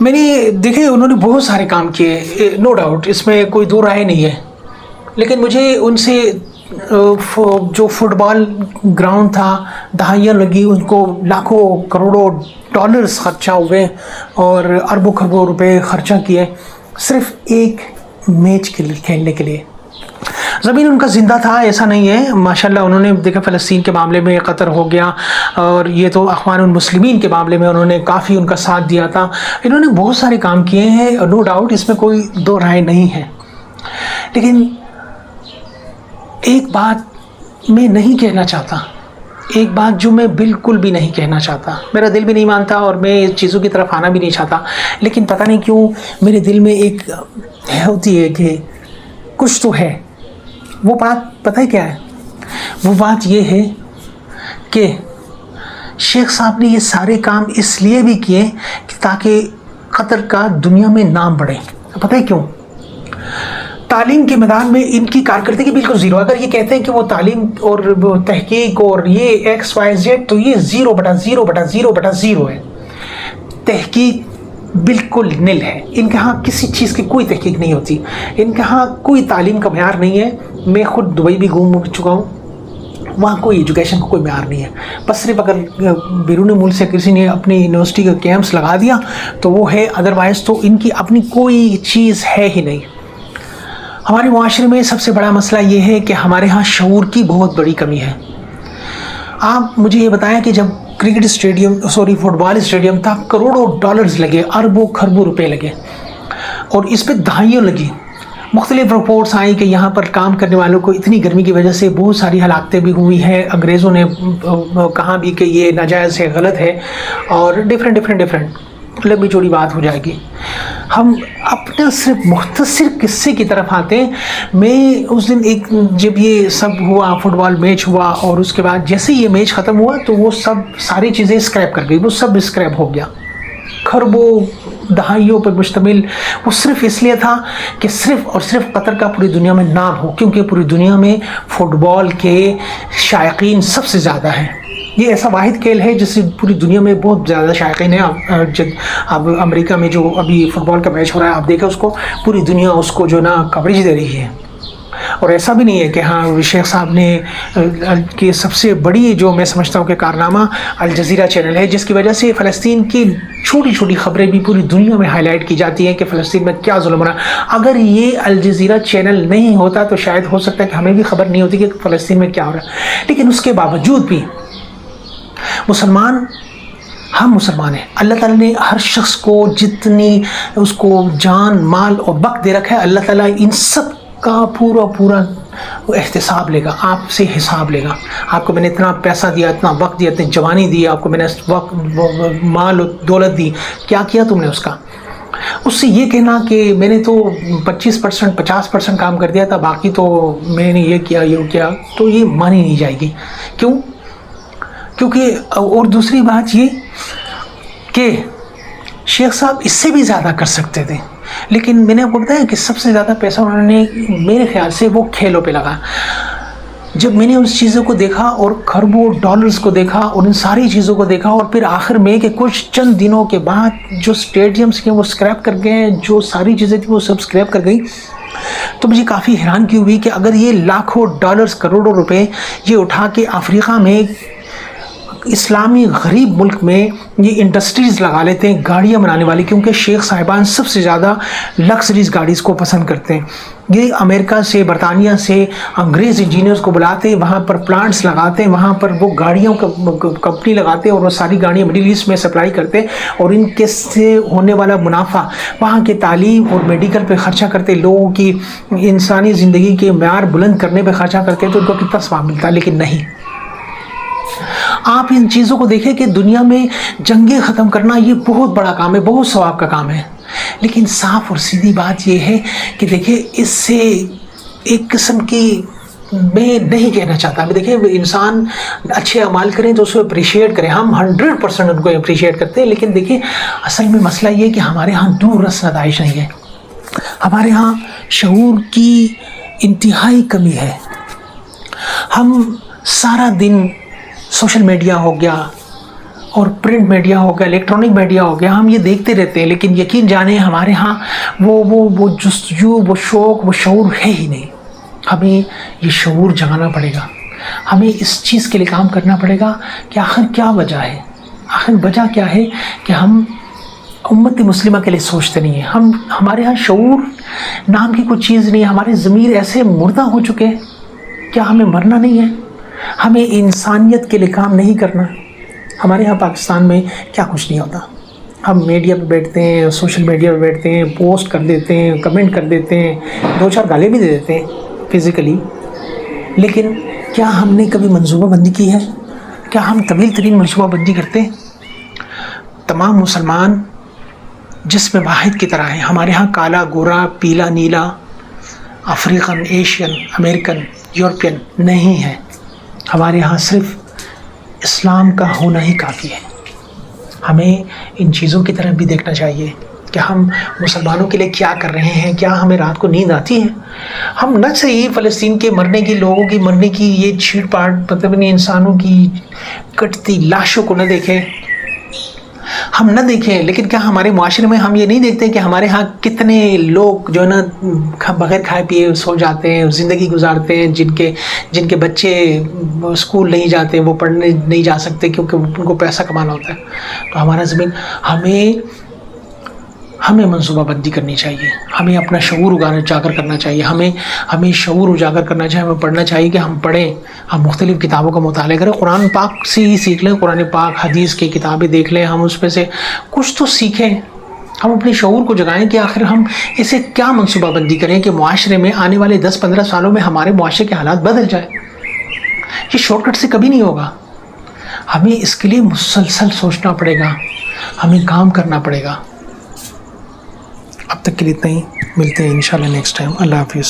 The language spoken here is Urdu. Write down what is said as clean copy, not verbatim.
میں نے دیکھے انہوں نے بہت سارے کام کیے، نو ڈاؤٹ، اس میں کوئی دو رائے نہیں ہے، لیکن مجھے ان سے جو فٹ بال گراؤنڈ تھا دہائیاں لگی، ان کو لاکھوں کروڑوں ڈالرز خرچہ ہوئے اور اربوں خربوں روپے خرچہ کیے صرف ایک میچ کے لیے کھیلنے کے لیے۔ زمین ان کا زندہ تھا، ایسا نہیں ہے، ماشاءاللہ انہوں نے دیکھا فلسطین کے معاملے میں قطر ہو گیا، اور یہ تو اخوان المسلمین کے معاملے میں انہوں نے کافی ان کا ساتھ دیا تھا، انہوں نے بہت سارے کام کیے ہیں، نو ڈاؤٹ، اس میں کوئی دو رائے نہیں ہے، لیکن ایک بات میں نہیں کہنا چاہتا، ایک بات جو میں بالکل بھی نہیں کہنا چاہتا، میرا دل بھی نہیں مانتا اور میں اس چیزوں کی طرف آنا بھی نہیں چاہتا، لیکن پتہ نہیں کیوں میرے دل میں ایک ہوتی ہے کہ کچھ تو ہے۔ وہ بات پتہ ہے کیا ہے؟ وہ بات یہ ہے کہ شیخ صاحب نے یہ سارے کام اس لیے بھی کیے کہ تاکہ قطر کا دنیا میں نام بڑھے۔ پتہ ہے کیوں؟ تعلیم کے میدان میں ان کی کارکردگی بالکل زیرو۔ اگر یہ کہتے ہیں کہ وہ تعلیم اور تحقیق اور یہ ایکس وائی زیڈ، تو یہ 0/0/0/0 ہے۔ تحقیق بالکل نل ہے، ان کے ہاں کسی چیز کی کوئی تحقیق نہیں ہوتی، ان کے ہاں کوئی تعلیم کا معیار نہیں ہے۔ میں خود دبئی بھی گھوم چکا ہوں، وہاں کوئی ایجوکیشن کا کوئی معیار نہیں ہے، بس صرف اگر بیرون ملک سے کسی نے اپنی یونیورسٹی کا کیمپس لگا دیا تو وہ ہے، ادروائز تو ان کی اپنی کوئی چیز ہے ہی نہیں۔ ہمارے معاشرے میں سب سے بڑا مسئلہ یہ ہے کہ ہمارے ہاں شعور کی بہت بڑی کمی ہے۔ آپ مجھے یہ بتائیں کہ جب کرکٹ اسٹیڈیم فٹ بال اسٹیڈیم تھا، کروڑوں ڈالرز لگے، اربوں خربوں روپے لگے، اور اس پہ دہائیوں لگی۔ مختلف رپورٹس آئیں کہ یہاں پر کام کرنے والوں کو اتنی گرمی کی وجہ سے بہت ساری ہلاکتیں بھی ہوئی ہیں، انگریزوں نے کہا بھی کہ یہ ناجائز ہے، غلط ہے، اور ڈفرینٹ لمبی چوڑی بات ہو جائے گی۔ ہم اپنا صرف مختصر قصے کی طرف آتے ہیں۔ میں اس دن جب یہ سب ہوا، فٹ بال میچ ہوا، اور اس کے بعد جیسے یہ میچ ختم ہوا تو وہ ساری چیزیں اسکریپ کر گئی، وہ سب اسکریپ ہو گیا، خربوں دہائیوں پر مشتمل۔ وہ صرف اس لیے تھا کہ صرف اور صرف قطر کا پوری دنیا میں نام ہو، کیونکہ پوری دنیا میں فٹ بال کے شائقین سب سے زیادہ ہیں۔ یہ ایسا واحد کھیل ہے جس سے پوری دنیا میں بہت زیادہ شائقین ہیں۔ اب امریکہ میں جو ابھی فٹ بال کا میچ ہو رہا ہے، آپ دیکھیں اس کو، پوری دنیا اس کو جو نا کوریج دے رہی ہے۔ اور ایسا بھی نہیں ہے کہ ہاں شیخ صاحب نے کہ سب سے بڑی جو میں سمجھتا ہوں کہ کارنامہ الجزیرہ چینل ہے، جس کی وجہ سے فلسطین کی چھوٹی چھوٹی خبریں بھی پوری دنیا میں ہائی لائٹ کی جاتی ہیں کہ فلسطین میں کیا ظلم ہو رہا ہے۔ اگر یہ الجزیرہ چینل نہیں ہوتا تو شاید ہو سکتا ہے کہ ہمیں بھی خبر نہیں ہوتی کہ فلسطین میں کیا ہو رہا ہے، لیکن اس کے باوجود بھی ہم مسلمان ہیں۔ اللہ تعالیٰ نے ہر شخص کو جتنی اس کو جان، مال اور وقت دے رکھا ہے، اللہ تعالیٰ ان سب کا پورا احتساب لے گا، آپ سے حساب لے گا۔ آپ کو میں نے اتنا پیسہ دیا، اتنا وقت دیا، اتنی جوانی دی، آپ کو میں نے وقت، مال اور دولت دی، کیا کیا تم نے اس کا؟ اس سے یہ کہنا کہ میں نے تو 25% 50% کام کر دیا تھا، باقی تو میں نے یہ کیا، تو یہ مانی نہیں جائے گی۔ کیونکہ اور دوسری بات یہ کہ شیخ صاحب اس سے بھی زیادہ کر سکتے تھے، لیکن میں نے آپ کو بتایا کہ سب سے زیادہ پیسہ انہوں نے میرے خیال سے وہ کھیلوں پہ لگا۔ جب میں نے اس چیزوں کو دیکھا اور خربوں ڈالرز کو دیکھا اور ان ساری چیزوں کو دیکھا، اور پھر آخر میں کہ کچھ چند دنوں کے بعد جو اسٹیڈیمس کے وہ اسکریپ کر گئے، جو ساری چیزیں تھیں وہ سب اسکریپ کر گئی، تو مجھے کافی حیرانگی ہوئی کہ اگر یہ لاکھوں ڈالرز، کروڑوں روپے یہ اٹھا کے افریقہ میں اسلامی غریب ملک میں یہ انڈسٹریز لگا لیتے ہیں گاڑیاں بنانے والی، کیونکہ شیخ صاحبان سب سے زیادہ لگژریز گاڑیز کو پسند کرتے ہیں۔ یہ امریکہ سے، برطانیہ سے انگریز انجینئرز کو بلاتے ہیں، وہاں پر پلانٹس لگاتے ہیں، وہاں پر وہ گاڑیوں کا کمپنی لگاتے ہیں، اور وہ ساری گاڑیاں مڈل ایسٹ میں سپلائی کرتے ہیں، اور ان کے سے ہونے والا منافع وہاں کے تعلیم اور میڈیکل پہ خرچہ کرتے، لوگوں کی انسانی زندگی کے معیار بلند کرنے پہ خرچہ کرتے، تو ان کو کتنا ثواب ملتا ہے۔ لیکن نہیں، آپ ان چیزوں کو دیکھیں کہ دنیا میں جنگیں ختم کرنا یہ بہت بڑا کام ہے، بہت ثواب کا کام ہے، لیکن صاف اور سیدھی بات یہ ہے کہ دیکھیں اس سے ایک قسم کی، میں نہیں کہنا چاہتا، دیکھیں انسان اچھے اعمال کریں تو اس کو اپریشیٹ کریں، ہم 100% ان کو اپریشیٹ کرتے ہیں، لیکن دیکھیں اصل میں مسئلہ یہ کہ ہمارے ہاں دور رس ندائش نہیں ہے، ہمارے ہاں شعور کی انتہائی کمی ہے۔ ہم سارا دن سوشل میڈیا ہو گیا اور پرنٹ میڈیا ہو گیا، الیکٹرانک میڈیا ہو گیا، ہم یہ دیکھتے رہتے ہیں، لیکن یقین جانیں ہمارے ہاں وہ جستجو، وہ شوق، وہ شعور ہے ہی نہیں۔ ہمیں یہ شعور جگانا پڑے گا، ہمیں اس چیز کے لیے کام کرنا پڑے گا کہ آخر کیا وجہ ہے، آخر وجہ کیا ہے کہ ہم امت مسلمہ کے لیے سوچتے نہیں ہیں۔ ہمارے ہاں شعور نام کی کوئی چیز نہیں ہے، ہمارے ضمیر ایسے مردہ ہو چکے ہیں۔ کیا ہمیں مرنا نہیں ہے؟ ہمیں انسانیت کے لیے کام نہیں کرنا؟ ہمارے یہاں پاکستان میں کیا کچھ نہیں ہوتا، ہم میڈیا پہ بیٹھتے ہیں، سوشل میڈیا پہ بیٹھتے ہیں، پوسٹ کر دیتے ہیں، کمنٹ کر دیتے ہیں، 2-4 گالیں بھی دے دیتے ہیں فزیکلی، لیکن کیا ہم نے کبھی منصوبہ بندی کی ہے؟ کیا ہم طویل ترین منصوبہ بندی کرتے ہیں؟ تمام مسلمان جسم واحد کی طرح ہیں، ہمارے ہاں کالا، گورا، پیلا، نیلا، افریقن، ایشین، امریکن، یورپین نہیں ہے، ہمارے ہاں صرف اسلام کا ہونا ہی کافی ہے۔ ہمیں ان چیزوں کی طرف بھی دیکھنا چاہیے کہ ہم مسلمانوں کے لیے کیا کر رہے ہیں۔ کیا ہمیں رات کو نیند آتی ہے؟ ہم نہ صحیح فلسطین کے مرنے کی، لوگوں کی مرنے کی، یہ چھیڑ پاڑ، مطلب نہیں، انسانوں کی کٹتی لاشوں کو نہ دیکھیں، ہم نہ دیکھیں، لیکن کیا ہمارے معاشرے میں ہم یہ نہیں دیکھتے کہ ہمارے ہاں کتنے لوگ جو ہے نا بغیر کھائے پیے سو جاتے ہیں، زندگی گزارتے ہیں، جن کے بچے اسکول نہیں جاتے، وہ پڑھنے نہیں جا سکتے کیونکہ ان کو پیسہ کمانا ہوتا ہے۔ تو ہمارا زمین، ہمیں منصوبہ بندی کرنی چاہیے، ہمیں اپنا شعور اجاگر کرنا چاہیے، ہمیں شعور اجاگر کرنا چاہیے، ہمیں پڑھنا چاہیے کہ ہم پڑھیں، ہم مختلف کتابوں کا مطالعہ کریں، قرآن پاک سے ہی سیکھ لیں، قرآن پاک، حدیث کی کتابیں دیکھ لیں، ہم اس میں سے کچھ تو سیکھیں، ہم اپنے شعور کو جگائیں کہ آخر ہم اسے کیا منصوبہ بندی کریں کہ معاشرے میں آنے والے 10-15 سالوں میں ہمارے معاشرے کے حالات بدل جائیں۔ یہ شارٹ کٹ سے کبھی نہیں ہوگا، ہمیں اس کے لیے مسلسل سوچنا پڑے گا، ہمیں کام کرنا پڑے گا۔ اب تک کے لیے اتنا ہی، ملتے ہیں انشاءاللہ نیکسٹ ٹائم۔ اللہ حافظ۔